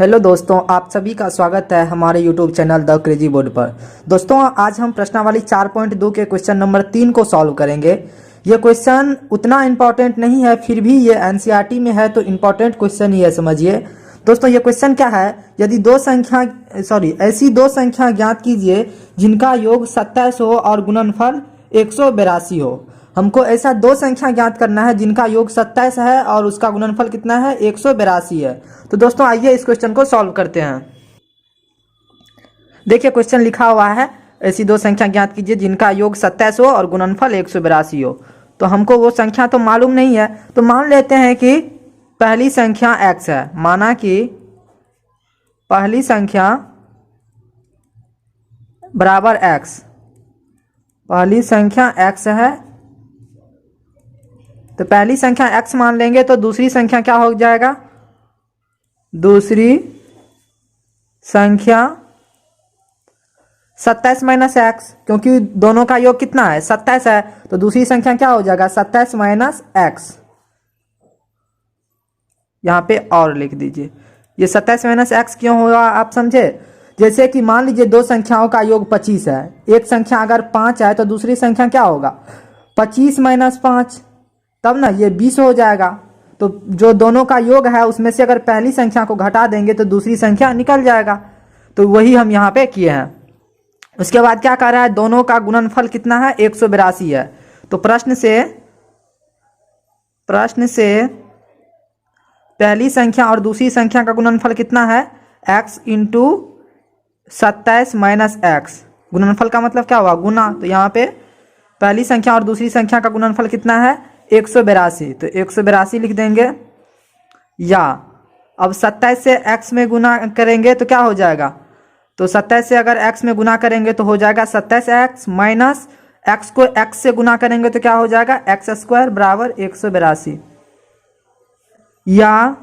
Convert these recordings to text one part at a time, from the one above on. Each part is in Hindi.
हेलो दोस्तों, आप सभी का स्वागत है हमारे YouTube channel the crazy board पर। दोस्तों, आज हम प्रश्नावली 4.2 के क्वेश्चन नंबर 3 को सॉल्व करेंगे। ये क्वेश्चन उतना इम्पोर्टेंट नहीं है, फिर भी ये एनसीईआरटी में है तो इम्पोर्टेंट क्वेश्चन ही है, समझिए। दोस्तों, ये क्वेश्चन क्या है, यदि ऐसी दो संख्या ज्ञात कीजिए जिनका योग 27 हो और गुणनफल 182 हो। हमको ऐसा दो संख्या ज्ञात करना है जिनका योग 27 है और उसका गुणनफल कितना है, 182 है। तो दोस्तों, आइए इस क्वेश्चन को सॉल्व करते हैं। देखिए, क्वेश्चन लिखा हुआ है, ऐसी दो संख्या ज्ञात कीजिए जिनका योग 27 हो और गुणनफल 182 हो। तो हमको वो संख्या तो मालूम नहीं है, तो मान लेते हैं कि पहली संख्या x है। माना कि पहली संख्या बराबर x, पहली संख्या x है। तो पहली संख्या x मान लेंगे तो दूसरी संख्या क्या हो जाएगा, दूसरी संख्या 27 माइनस x, क्योंकि दोनों का योग कितना है, 27 है। तो दूसरी संख्या क्या हो जाएगा, 27 माइनस x। यहां पे और लिख दीजिए। ये 27 माइनस x क्यों हुआ, आप समझे। जैसे कि मान लीजिए दो संख्याओं का योग 25 है। एक संख्या अगर 5 है तो दूसरी संख्या क्या होगा, 25 माइनस 5, तब ना ये 20 हो जाएगा। तो जो दोनों का योग है उसमें से अगर पहली संख्या को घटा देंगे तो दूसरी संख्या निकल जाएगा। तो वही हम यहाँ पे किए हैं। उसके बाद क्या कर रहा है, दोनों का गुणनफल कितना है, 182 है। तो प्रश्न से पहली संख्या और दूसरी संख्या का गुणनफल कितना है, x इंटू 27 माइनस एक्स। गुणनफल का मतलब क्या हुआ, गुना। तो यहाँ पे पहली संख्या और दूसरी संख्या का गुणनफल कितना है, 182। तो 182 लिख देंगे। या अब 27 से x में गुना करेंगे तो क्या हो जाएगा, तो 27 से अगर x में गुना करेंगे तो हो जाएगा 27x माइनस x को x से गुना करेंगे तो क्या हो जाएगा, एक्स स्क्वायर बराबर 182। या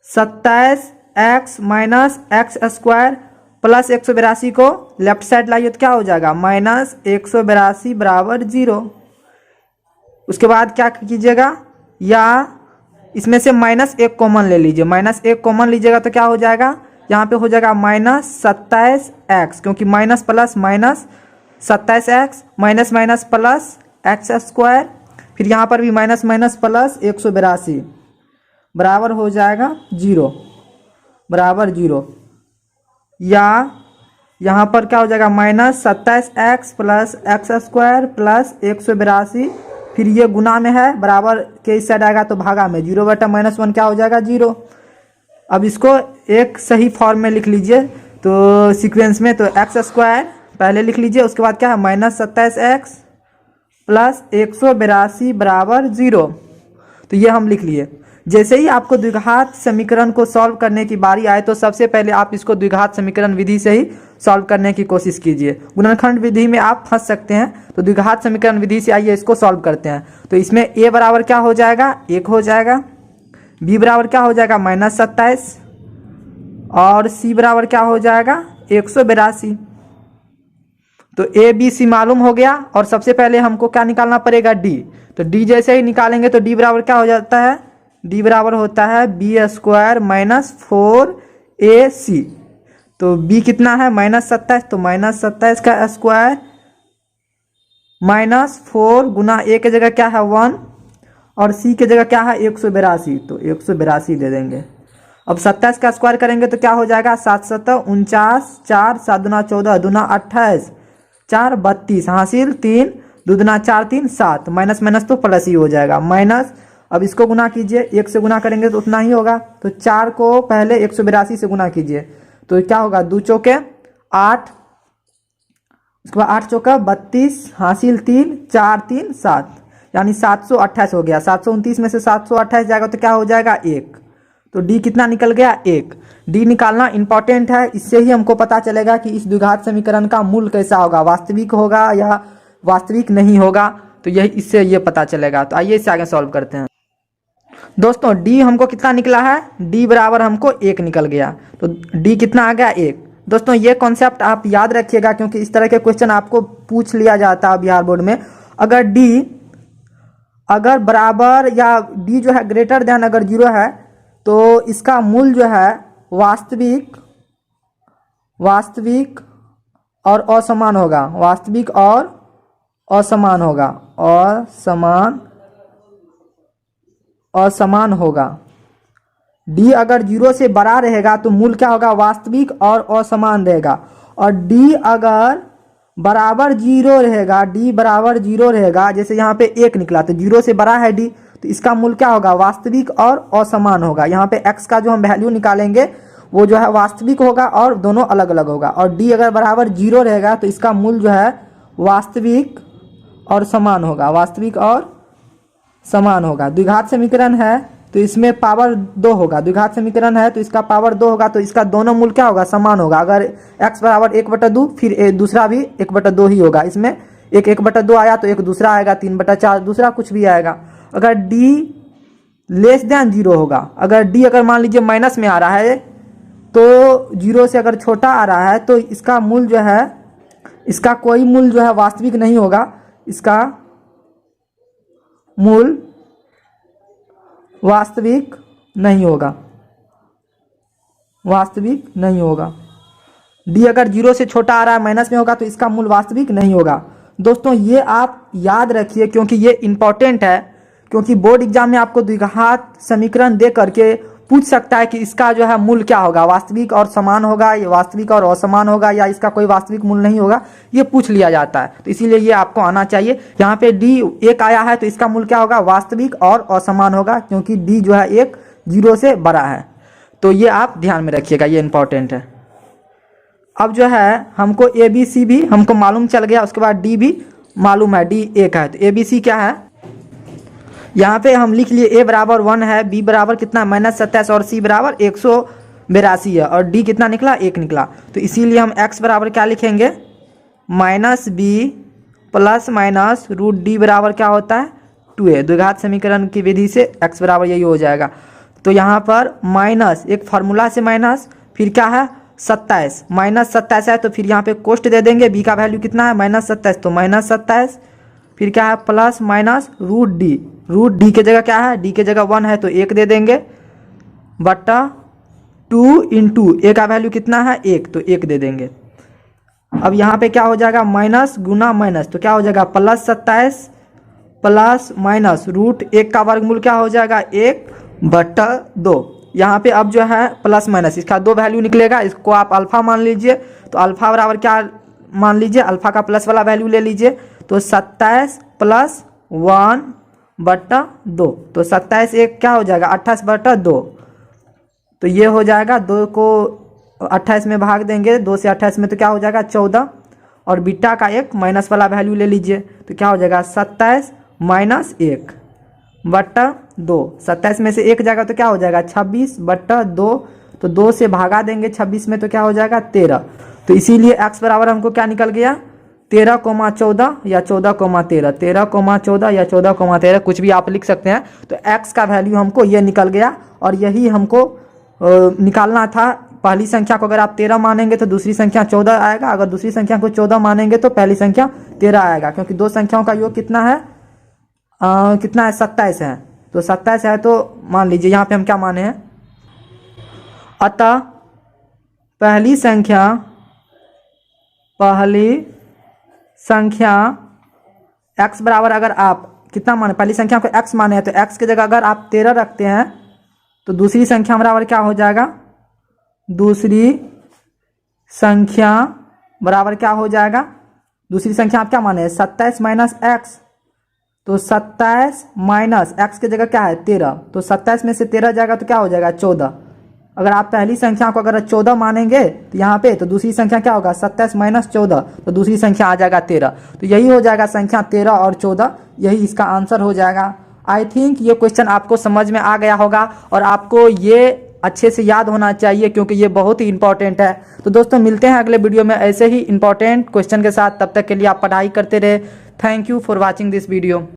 27x minus x square plus 182 को लेफ्ट साइड लाइए तो क्या हो जाएगा, माइनस 182 बराबर 0। उसके बाद क्या कीजिएगा, या इसमें से -1 कॉमन ले लीजिए। -1 कॉमन लीजिएगा तो क्या हो जाएगा, यहाँ पे हो जाएगा -27x, क्योंकि minus plus minus 27x minus minus plus x square, फिर यहाँ पर भी माइनस माइनस प्लस 182 बराबर हो जाएगा 0, बराबर 0। या यहाँ पर क्या हो जाएगा, -27x plus x square plus 182, फिर ये गुना में है, बराबर के इस साइड आएगा तो भागा में, 0 बटा -1 क्या हो जाएगा, 0। अब इसको एक सही फॉर्म में लिख लीजिए, तो सीक्वेंस में, तो एक्स स्क्वायर पहले लिख लीजिए, उसके बाद क्या है, -27x प्लस 182 बराबर 0। तो ये हम लिख लिए। जैसे ही आपको द्विघात समीकरण को सॉल्व करने की बारी आए तो सबसे पहले आप इसको द्विघात समीकरण विधि से ही सॉल्व करने की कोशिश कीजिए। गुणनखंड विधि में आप फंस सकते हैं, तो द्विघात समीकरण विधि से आइए इसको सॉल्व करते हैं। तो इसमें a बराबर क्या हो जाएगा, 1 हो जाएगा। b बराबर क्या हो जाएगा, -27, और c बराबर क्या हो जाएगा, 182। तो a b c मालूम हो गया, और सबसे पहले हमको क्या निकालना पड़ेगा, d। तो d जैसे ही निकालेंगे तो d बराबर क्या हो जाता है, d बराबर होता है b स्क्वायर माइनस 4ac। तो b कितना है, -27, तो -27 का स्क्वायर -4 गुना a की जगह क्या है 1, और c की जगह क्या है 182, तो 182 दे देंगे। अब 27 का स्क्वायर करेंगे तो क्या हो जाएगा, 7 7 49, 4 7 दूना 14 दूना 28, 4 32, हासिल 3 दूना 4 3 7, माइनस माइनस तो प्लस ही हो जाएगा, माइनस। अब इसको गुना कीजिए, 1 से गुना करेंगे तो उतना ही होगा। तो 4 को पहले 182 से गुना कीजिए, तो क्या होगा, 2 चौके 8, उसके बाद 8 चौका 32, हासिल 3 4 3 7, यानी 728 हो गया। 729 में से 728 जाएगा तो क्या हो जाएगा, 1। तो डी कितना निकल गया, 1। डी निकालना इंपॉर्टेंट है, इससे ही हमको पता चलेगा कि इस द्विघात समीकरण का मूल कैसा होगा, वास्तविक होगा या वास्तविक नहीं होगा। तो यही इससे ये पता चलेगा। तो आइए इससे आगे सॉल्व करते हैं। दोस्तों, d हमको कितना निकला है, d बराबर हमको 1 निकल गया। तो d कितना आ गया, 1। दोस्तों, ये कॉन्सेप्ट आप याद रखिएगा, क्योंकि इस तरह के क्वेश्चन आपको पूछ लिया जाता है बिहार बोर्ड में। अगर d अगर बराबर या d जो है ग्रेटर देन अगर 0 है तो इसका मूल जो है वास्तविक और असमान होगा, वास्तविक और असमान होगा, असमान होगा। डी अगर 0 से बड़ा रहेगा तो मूल क्या होगा, वास्तविक और असमान रहेगा। और डी अगर बराबर 0 रहेगा, डी बराबर 0 रहेगा, जैसे यहाँ पे 1 निकला तो 0 से बड़ा है डी, तो इसका मूल क्या होगा, वास्तविक और असमान होगा। यहाँ पे x का जो हम वैल्यू निकालेंगे वो जो है वास्तविक होगा और दोनों अलग अलग होगा। और डी अगर बराबर 0 रहेगा तो इसका मूल जो है वास्तविक और समान होगा, वास्तविक और समान होगा। द्विघात समीकरण है तो इसमें पावर 2 होगा, द्विघात समीकरण है तो इसका पावर 2 होगा, तो इसका दोनों मूल क्या होगा, समान होगा। अगर x बराबर 1/2 फिर दूसरा भी 1/2 ही होगा, इसमें एक 1/2 आया तो एक दूसरा आएगा 3/4, दूसरा कुछ भी आएगा। अगर d लेस देन 0 होगा, अगर d अगर मान लीजिए माइनस में आ रहा है तो 0 से अगर छोटा आ रहा है तो इसका मूल जो है, इसका कोई मूल जो है वास्तविक नहीं होगा, इसका मूल वास्तविक नहीं होगा, वास्तविक नहीं होगा। डी अगर 0 से छोटा आ रहा है, माइनस में होगा, तो इसका मूल वास्तविक नहीं होगा। दोस्तों ये आप याद रखिए क्योंकि ये इंपॉर्टेंट है, क्योंकि बोर्ड एग्जाम में आपको द्विघात समीकरण दे करके पूछ सकता है कि इसका जो है मूल क्या होगा, वास्तविक और समान होगा, या वास्तविक और असमान होगा, या इसका कोई वास्तविक मूल नहीं होगा, ये पूछ लिया जाता है। तो इसीलिए ये आपको आना चाहिए। यहाँ पे डी 1 आया है तो इसका मूल क्या होगा, वास्तविक और असमान होगा, क्योंकि डी जो है 1 0 से बड़ा है। तो ये आप ध्यान में रखिएगा, ये इंपॉर्टेंट है। अब जो है हमको ए बी सी भी हमको मालूम चल गया, उसके बाद डी भी मालूम है, डी 1 है। तो ए बी सी क्या है, यहाँ पे हम लिख लिए, a बराबर 1 है, b बराबर कितना -27 और c बराबर 182 है, और d कितना निकला, 1 निकला। तो इसीलिए हम x बराबर क्या लिखेंगे, -b plus minus root d बराबर क्या होता है, 2a। द्विघात समीकरण की विधि से x बराबर यही हो जाएगा। तो यहाँ पर माइनस, एक फार्मूला से माइनस, फिर क्या है 27, -27 है तो फिर यहाँ पे कोष्ट दे देंगे, b का वैल्यू कितना है -27, तो -27, फिर क्या है प्लस माइनस रूट डी के जगह क्या है, डी के जगह 1 है तो 1 दे देंगे, बट्टा 2 इंटू ए का वैल्यू कितना है 1, तो 1 दे देंगे। अब यहाँ पे क्या हो जाएगा, माइनस गुना माइनस, तो क्या हो जाएगा +27 प्लस माइनस रूट 1 का वर्गमूल क्या हो जाएगा 1/2। यहाँ पे अब जो है प्लस माइनस इसका 2 वैल्यू निकलेगा, इसको आप अल्फा मान लीजिए। तो अल्फा बराबर क्या मान लीजिए, अल्फा का प्लस वाला वैल्यू ले लीजिए, तो 27 प्लस 1/2, तो 27 1 क्या हो जाएगा 28/2। तो ये हो जाएगा, 2 को 28 में भाग देंगे, 2 से 28 में तो क्या हो जाएगा 14, और बीटा का एक माइनस वाला वैल्यू ले लीजिए, तो क्या हो जाएगा 27 - 1/2। 27 में से 1 जाएगा तो क्या हो जाएगा 26/2, तो 2 से भागा देंगे 26 में तो क्या हो जाएगा 13। तो इसीलिए x बराबर हमको क्या निकल गया 13,14 या 14,13, 13,14 या 14,13, कुछ भी आप लिख सकते हैं। तो x का वैल्यू हमको ये निकल गया, और यही हमको निकालना था। पहली संख्या को अगर आप 13 मानेंगे तो दूसरी संख्या 14 आएगा, अगर दूसरी संख्या को 14 मानेंगे तो पहली संख्या 13 आएगा, क्योंकि दो संख्याओं का योग कितना है, 27 है। तो 27 है तो मान लीजिए यहाँ पे हम क्या माने हैं, अतः पहली संख्या x बराबर, अगर आप कितना माने, पहली संख्या को x माने हैं तो x की जगह अगर आप 13 रखते हैं तो दूसरी संख्या बराबर क्या हो जाएगा, दूसरी संख्या बराबर क्या हो जाएगा, दूसरी संख्या आप क्या माने 27 - x, तो 27 माइनस x की जगह क्या है 13, तो 27 में से 13 जाएगा तो क्या हो जाएगा 14। अगर आप पहली संख्या को अगर 14 मानेंगे तो यहाँ पे, तो दूसरी संख्या क्या होगा 27 - 14, तो दूसरी संख्या आ जाएगा 13। तो यही हो जाएगा संख्या 13 और 14, यही इसका आंसर हो जाएगा। आई थिंक ये क्वेश्चन आपको समझ में आ गया होगा, और आपको ये अच्छे से याद होना चाहिए क्योंकि ये बहुत ही इंपॉर्टेंट है। तो दोस्तों मिलते हैं अगले वीडियो में ऐसे ही इंपॉर्टेंट क्वेश्चन के साथ, तब तक के लिए आप पढ़ाई करते रहे। Thank you for watching this video.